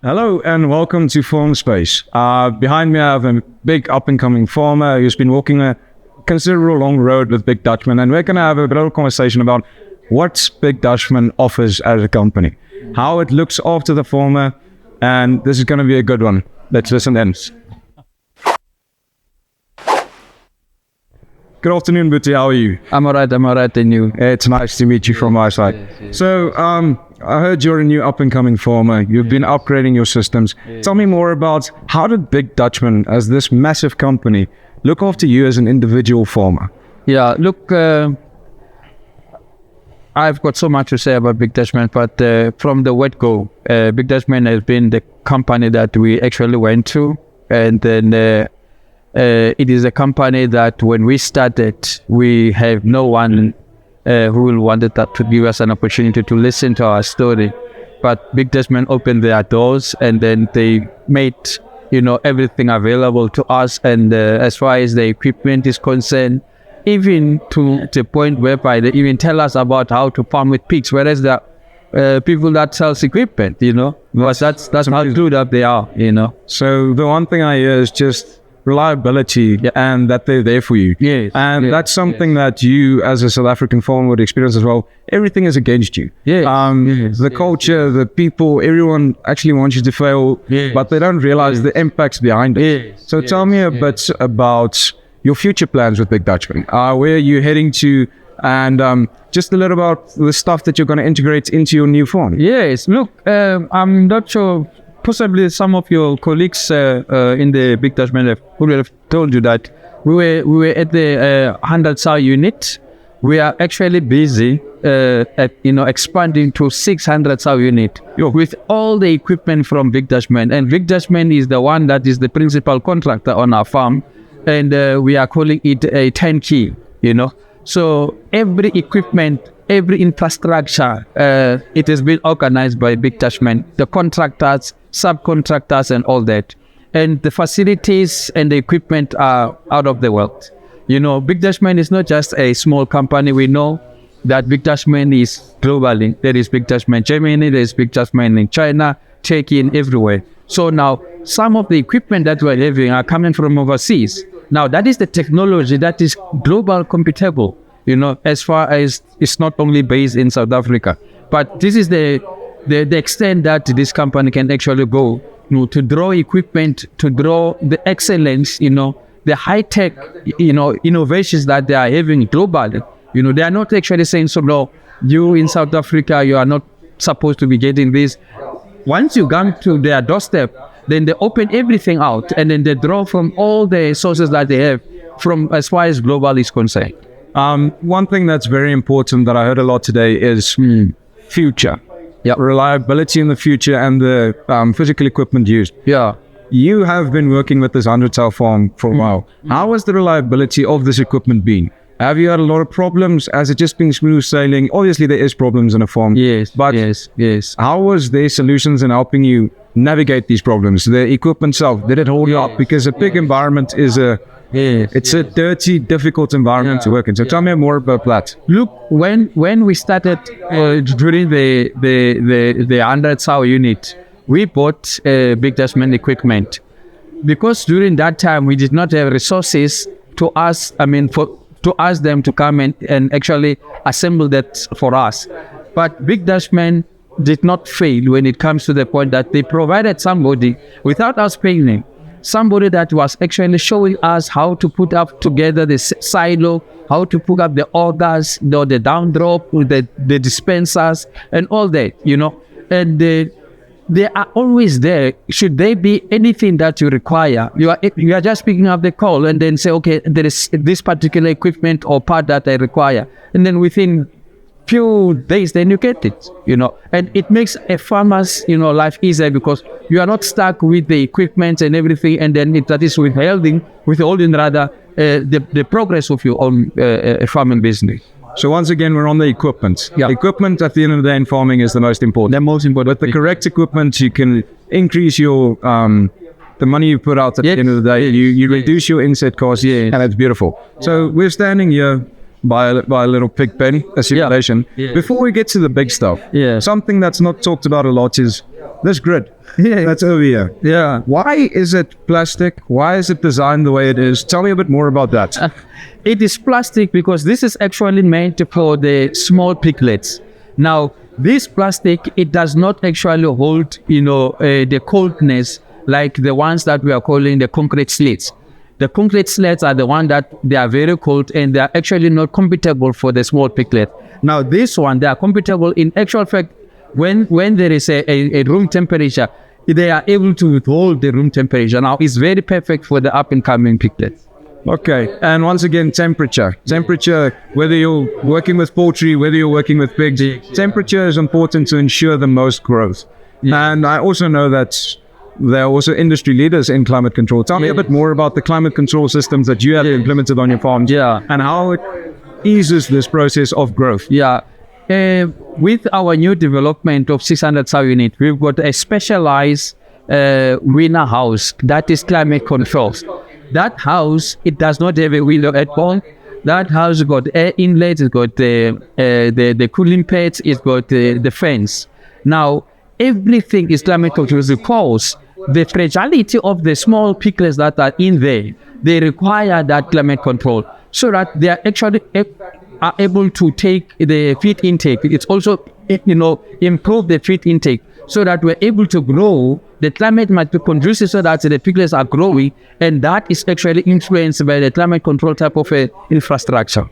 Hello and welcome to Farmspace. Behind me I have a big up-and-coming farmer who's been walking a considerable long road with Big Dutchman, and we're going to have a bit of a conversation about what Big Dutchman offers as a company, how it looks after the farmer, and this is going to be a good one. Let's listen in. Good afternoon, Buti. How are you? I'm alright, and you? It's nice to meet you from my side. Yes. So, I heard you're a new up-and-coming farmer. You've been upgrading your systems. Tell me more about how did Big Dutchman, as this massive company, look after you as an individual farmer? Yeah, look, I've got so much to say about Big Dutchman, but from the word go, Big Dutchman has been the company that we actually went to, and then it is a company that when we started, we have no one who wanted that to give us an opportunity to listen to our story. But Big Dutchman opened their doors, and then they made everything available to us. And as far as the equipment is concerned, even to the point whereby they even tell us about how to farm with pigs, whereas the people that sells equipment, because that's how good up they are, So the one thing I hear is just reliability, and that they're there for you. Yes. And that's something that you as a South African farmer would experience as well. Everything is against you. The culture, the people, everyone actually wants you to fail, but they don't realize the impacts behind it. So tell me a bit about your future plans with Big Dutchman. Where are you heading to? And just a little about the stuff that you're going to integrate into your new farm. Yes, look, I'm not sure. Possibly some of your colleagues in the Big Dutchman would have told you that we were at the 100 sow unit. We are actually busy at expanding to 600 sow unit with all the equipment from Big Dutchman. And Big Dutchman is the one that is the principal contractor on our farm, and we are calling it a turnkey. So every equipment, every infrastructure, it has been organized by Big Dutchman, the contractors, subcontractors, and all that. And the facilities and the equipment are out of the world. Big Dutchman is not just a small company. We know that Big Dutchman is globally. There is Big Dutchman Germany, there is Big Dutchman in China, Turkey, and everywhere. So now some of the equipment that we're having are coming from overseas. Now that is the technology that is global compatible. As far as it's not only based in South Africa, but this is the extent that this company can actually go, to draw equipment, to draw the excellence, the high-tech, innovations that they are having globally. They are not actually saying, so no, you in South Africa, you are not supposed to be getting this. Once you come to their doorstep, then they open everything out, and then they draw from all the sources that they have from as far as global is concerned. One thing that's very important that I heard a lot today is future. Reliability in the future and the physical equipment used. You have been working with this 100-sow farm for a while. How has the reliability of this equipment been? Have you had a lot of problems? Has it just been smooth sailing? Obviously there is problems in a farm. Yes. How was their solutions in helping you navigate these problems? The equipment itself, did it hold you up? Because a big environment is a dirty, difficult environment to work in. So tell me more about that. Look, when we started during the 100 sow unit, we bought Big Dutchman equipment because during that time we did not have resources to ask them to come and actually assemble that for us. But Big Dutchman did not fail when it comes to the point that they provided somebody without us paying them. Somebody that was actually showing us how to put up together the silo, how to put up the augers, the down drop, the dispensers, and all that, And they are always there. Should there be anything that you require, you are just picking up the call and then say, okay, there is this particular equipment or part that I require, and then within few days then you get it, and it makes a farmer's life easier because you are not stuck with the equipment and everything, and then that is withholding rather the progress of your own farming business. So once again, we're on the equipment. Equipment at the end of the day in farming is the most important. The most important. With the correct equipment, you can increase your the money you put out at the end of the day. You reduce your inset costs, and it's beautiful. So we're standing here by a little pig pen, a simulation. Yeah. Before we get to the big stuff, Yeah. something that's not talked about a lot is this grid. Yeah. That's over here. Yeah. Why is it plastic? Why is it designed the way it is? Tell me a bit more about that. It is plastic because this is actually meant for the small piglets. Now, this plastic, it does not actually hold, the coldness like the ones that we are calling the concrete slats. The concrete slats are the one that they are very cold and they are actually not compatible for the small piglet. Now, this one, they are compatible. In actual fact, when there is a room temperature, they are able to withhold the room temperature. Now, it's very perfect for the up-and-coming piglets. Okay, and once again, temperature. Temperature, whether you're working with poultry, whether you're working with pigs, temperature is important to ensure the most growth. Yeah. And I also know that there are also industry leaders in climate control. Tell me a bit more about the climate control systems that you have implemented on your farms, and how it eases this process of growth. Yeah. With our new development of 600 sow unit, we've got a specialized winner house that is climate controlled. That house, it does not have a window at all. That house got air inlets, it's got the cooling pads, it's got the fence. Now, everything is climate controlled because the fragility of the small piglets that are in there, they require that climate control so that they are actually are able to take the feed intake. It's also, improve the feed intake so that we're able to grow. The climate might be conducive so that the piglets are growing, and that is actually influenced by the climate control type of infrastructure.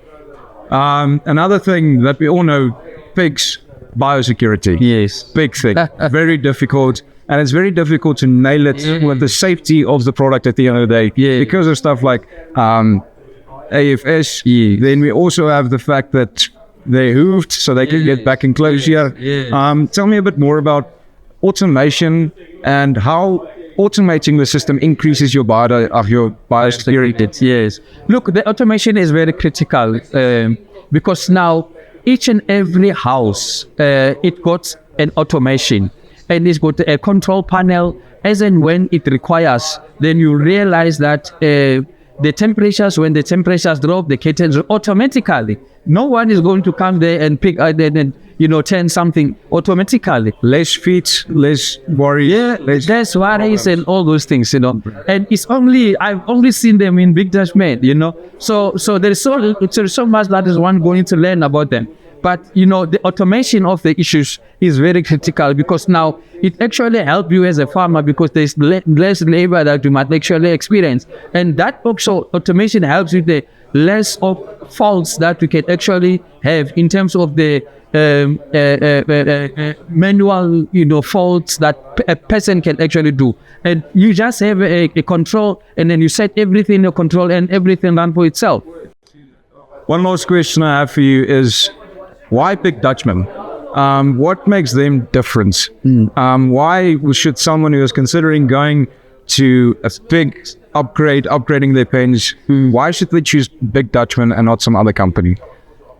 Another thing that we all know, pigs, biosecurity. Yes. Big thing. Very difficult. And it's very difficult to nail it with the safety of the product at the end of the day. Yeah. Because of stuff like AFS. Yeah. Then we also have the fact that they're hooved so they can get back in closure. Yeah. Tell me a bit more about automation and how automating the system increases your biosecurity. Yes. Look, the automation is very critical because now each and every house, it got an automation and it's got a control panel. As and when it requires, then you realize that the temperatures, when the temperatures drop, the curtains automatically. No one is going to come there and pick and turn something automatically. Less feet, less worry. Yeah, less worries and all those things, And it's I've only seen them in Big Dutchman, So there's so much that is one going to learn about them. But, the automation of the issues is very critical because now it actually helps you as a farmer because there's less labor that you might actually experience. And that also automation helps with the less of faults that we can actually have in terms of the manual, faults that a person can actually do. And you just have a control and then you set everything in your control and everything run for itself. One last question I have for you is, why Big Dutchman? What makes them different? Why should someone who is considering going to a big upgrading their pens, why should they choose Big Dutchman and not some other company?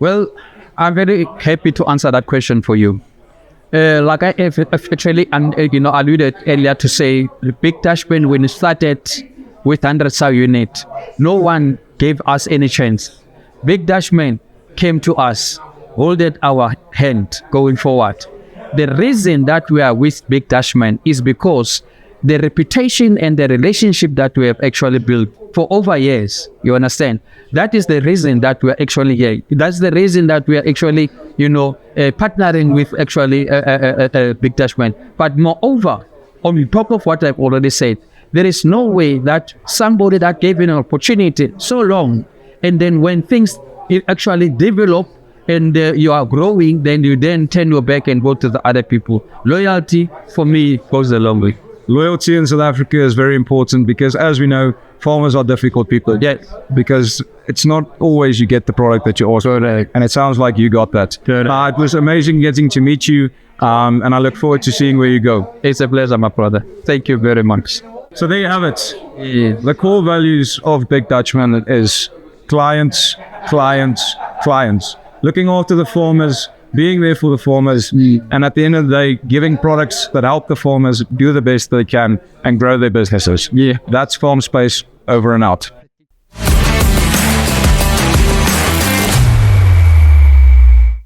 Well, I'm very happy to answer that question for you. Like I have actually alluded earlier to say, Big Dutchman, when it started with 100 sow unit, no one gave us any chance. Big Dutchman came to us, holded our hand going forward. The reason that we are with Big Dutchman is because the reputation and the relationship that we have actually built for over years, you understand? That is the reason that we are actually here. That's the reason that we are actually, partnering with actually Big Dutchman. But moreover, on top of what I've already said, there is no way that somebody that gave you an opportunity so long, and then when things actually develop, and you are growing, then you then turn your back and go to the other people. Loyalty, for me, goes a long way. Loyalty in South Africa is very important because, as we know, farmers are difficult people. Yes. Because it's not always you get the product that you order. Correct. And it sounds like you got that. It was amazing getting to meet you, and I look forward to seeing where you go. It's a pleasure, my brother. Thank you very much. So there you have it. Yeah. The core values of Big Dutchman is clients, clients, clients. Looking after the farmers, being there for the farmers, and at the end of the day, giving products that help the farmers do the best they can and grow their businesses. Yeah, that's Farmspace, over and out.